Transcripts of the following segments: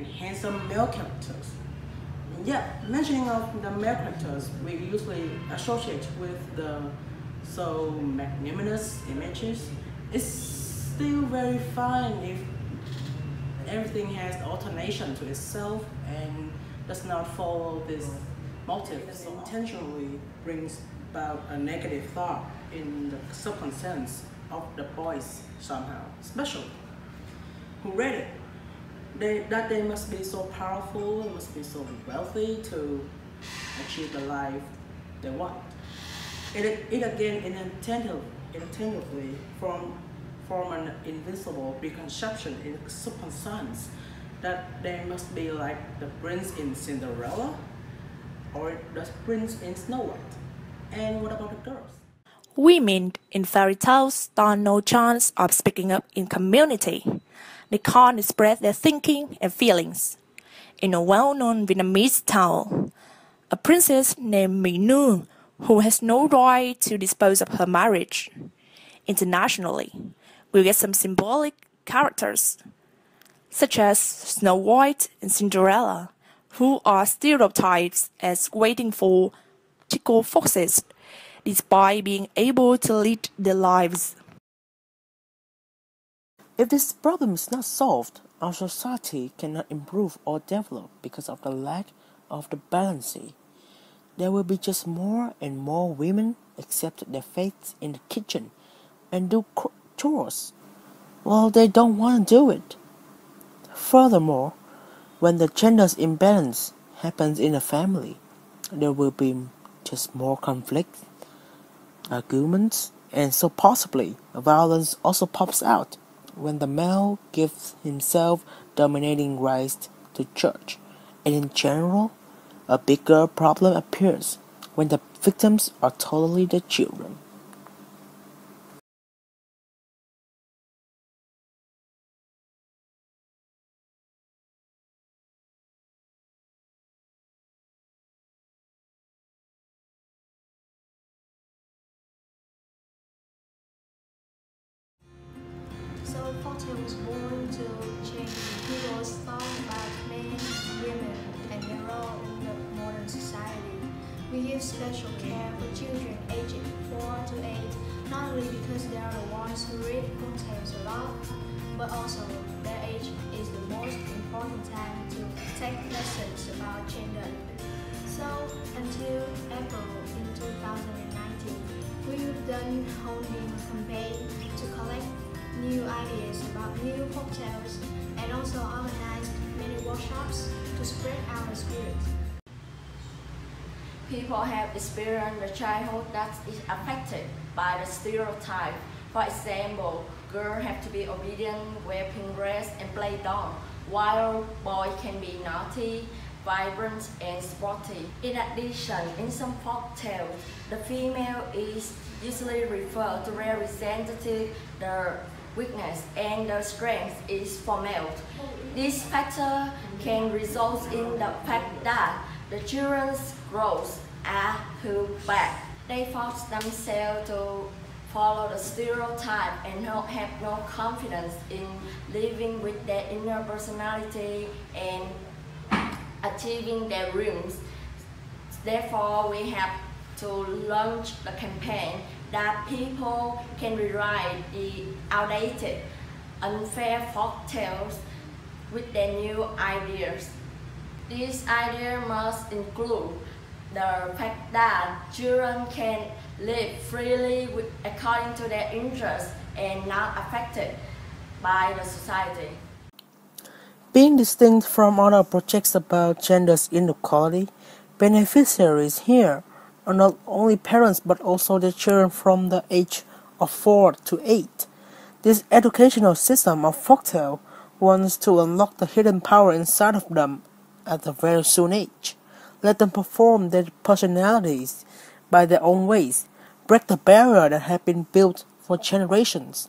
and handsome male characters. Yeah, mentioning of the male characters, we usually associate with the so magnanimous images. It's still very fine if everything has alternation to itself and does not follow this motive. It intentionally brings about a negative thought in the subconscious of the boys somehow, especially who read it. That they must be so powerful, must be so wealthy to achieve the life they want. It again inattentively form an invisible preconception in the subconscious that they must be like the prince in Cinderella or the prince in Snow White. And what about the girls? Women in fairy tales stand no chance of speaking up in community. They can't express their thinking and feelings. In a well-known Vietnamese tale, a princess named My Nu, who has no right to dispose of her marriage. Internationally, we get some symbolic characters, such as Snow White and Cinderella, who are stereotyped as waiting for typical foxes, despite being able to lead their lives. If this problem is not solved, our society cannot improve or develop because of the lack of the balance. There will be just more and more women accept their fates in the kitchen and do chores. Well, they don't want to do it. Furthermore, when the gender imbalance happens in a family, there will be just more conflict, arguments, and so possibly violence also pops out when the male gives himself dominating rights to church. And in general, a bigger problem appears when the victims are totally the children. So FOLKTALE was born to change people's thought about men, women, and their role in the modern society. We give special care for children aged 4 to 8, not only because they are the ones who read FOLKTALEs a lot, but also their age is the most important time to take lessons about gender. So until April in 2019, we've done holding a campaign to collect new ideas about new FOLKTALEs and also organized many workshops to spread our spirit. People have experienced a childhood that is affected by the stereotype. For example, girls have to be obedient, wear pink dress, and play doll, while boys can be naughty, vibrant, and sporty. In addition, in some FOLKTALes, the female is usually referred to representative the weakness and the strength is for male. This factor can result in the fact that the children's growth are held back. They force themselves to follow the stereotype and have no confidence in living with their inner personality and achieving their dreams. Therefore, we have to launch the campaign that people can rewrite the outdated, unfair FOLKTALes with their new ideas. These ideas must include the fact that children can live freely according to their interests and not affected by the society. Being distinct from other projects about gender inequality, beneficiaries here are not only parents but also the children from the age of 4 to 8. This educational system of FOLKTALE wants to unlock the hidden power inside of them at a very soon age. Let them perform their personalities by their own ways, break the barrier that has been built for generations.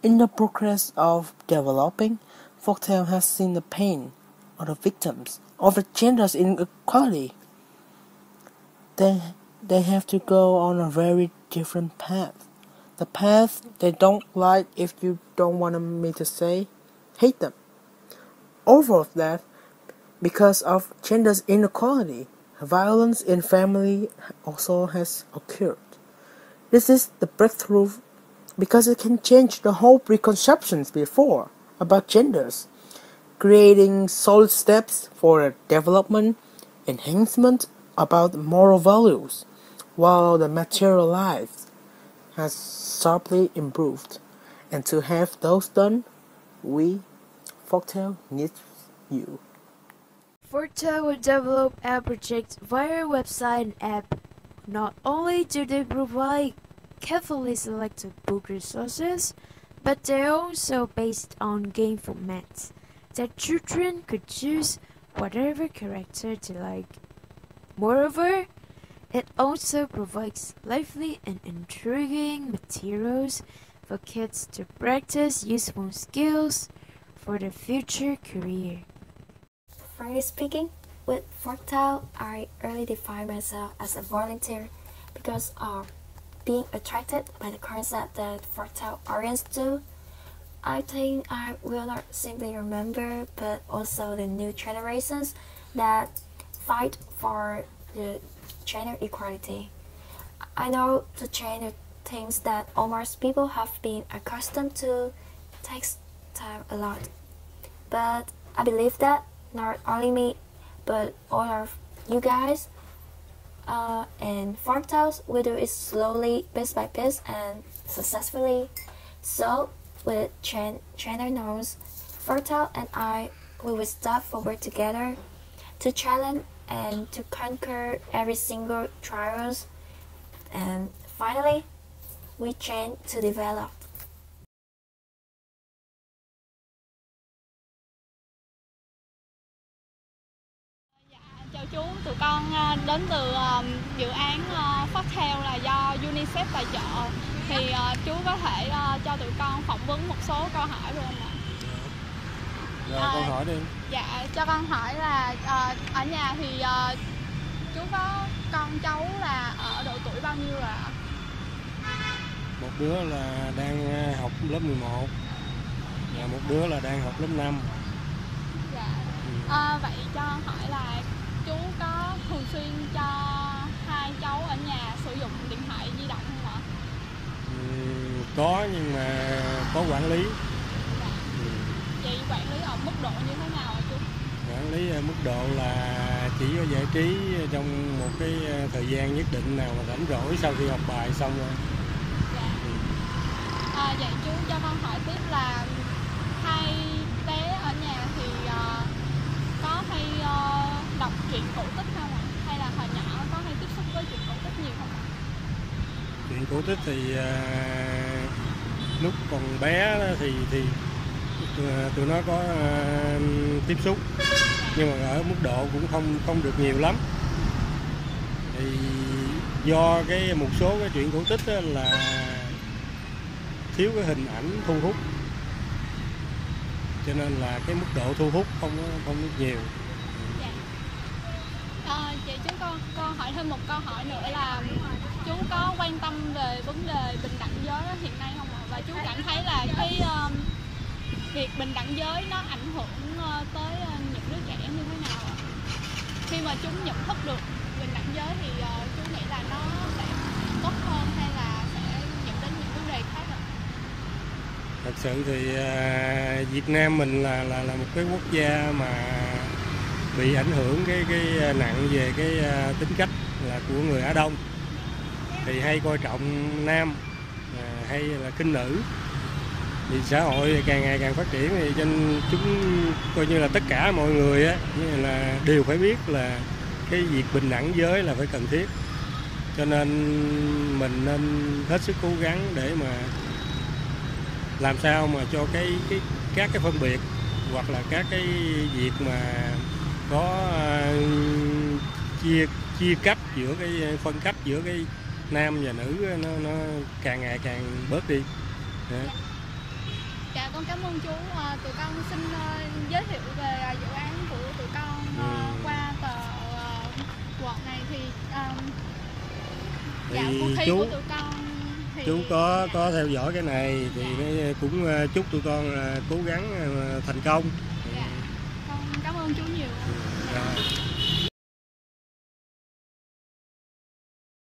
In the progress of developing, FOLKTALE has seen the pain of the victims of the gender inequality. They have to go on a very different path. The path they don't like, if you don't want me to say, hate them. Over that, Because of gender inequality, violence in family also has occurred. This is the breakthrough because it can change the whole preconceptions before about genders, creating solid steps for development, enhancement about moral values, while the material life has sharply improved. And to have those done, we, FOLKTALE, need you. FOLKTALE will develop a project via website and app. Not only do they provide carefully selected book resources, but they're also based on game formats that children could choose whatever character they like. Moreover, it also provides lively and intriguing materials for kids to practice useful skills for their future career. Frankly speaking, with FOLKTALE, I early defined myself as a volunteer because of being attracted by the concept that FOLKTALE audience do. I think I will not simply remember, but also the new generations that fight for the gender equality. I know the gender things that almost people have been accustomed to takes time a lot. But I believe that not only me, but all of you guys and FOLKTALE will do it slowly, piece by piece, and successfully. So, with gender norms, FOLKTALE and I will step forward together to challenge and to conquer every single trials, and finally, we change to develop. Chào chú, tụi con đến từ dự án FOLKTALE là do UNICEF tài trợ. Thì chú có thể cho tụi con phỏng vấn một số câu hỏi được không ạ? Rồi, câu hỏi đi. Dạ, cho con hỏi là ở nhà thì chú có con cháu là ở độ tuổi bao nhiêu rồi ạ? Một đứa là đang học lớp 11 và một đứa là đang học lớp 5. Dạ. Vậy cho con hỏi là chú có thường xuyên cho hai cháu ở nhà sử dụng điện thoại di động không ạ? Có, nhưng mà có quản lý. Dạ. Vậy quản lý ở mức độ như thế nào hả chú? Quản lý ở mức độ là chỉ có giải trí trong một cái thời gian nhất định nào mà rảnh rỗi sau khi học bài xong rồi. Dạ. Vậy chú cho con hỏi tiếp là hai bé ở nhà thì có hay đọc truyện cổ tích không ạ? Hay là hồi nhỏ có hay tiếp xúc với truyện cổ tích nhiều không ạ? Truyện cổ tích thì lúc còn bé đó thì tụi nó có tiếp xúc, nhưng mà ở mức độ cũng không được nhiều lắm. Thì do một số cái truyện cổ tích là thiếu cái hình ảnh thu hút, cho nên là cái mức độ thu hút không nhiều. Dạ. Vậy chú con hỏi thêm một câu hỏi nữa là chú có quan tâm về vấn đề bình đẳng giới hiện nay không ạ? Và chú cảm thấy là cái việc bình đẳng giới nó ảnh hưởng tới những đứa trẻ như thế nào ạ? Khi mà chúng nhận thức được bình đẳng giới thì chú nghĩ là nó sẽ tốt hơn hay là sẽ dẫn đến những vấn đề khác ạ? Thật sự thì Việt Nam mình là một cái quốc gia mà bị ảnh hưởng cái nặng về cái tính cách là của người Á Đông, thì hay coi trọng nam hay là khinh nữ. Thì xã hội càng ngày càng phát triển thì trên chúng coi như là tất cả mọi người á là đều phải biết là cái việc bình đẳng giới là phải cần thiết, cho nên mình nên hết sức cố gắng để mà làm sao mà cho các cái phân biệt hoặc là các cái việc mà có chia cấp giữa cái phân cấp giữa cái nam và nữ nó càng ngày càng bớt đi. Dạ, con cảm ơn chú. Tụi con xin giới thiệu về dự án của tụi con qua tờ Word này thì cuộc thi của tụi con thì chú có theo dõi cái này thì cũng chúc tụi con cố gắng thành công. Dạ.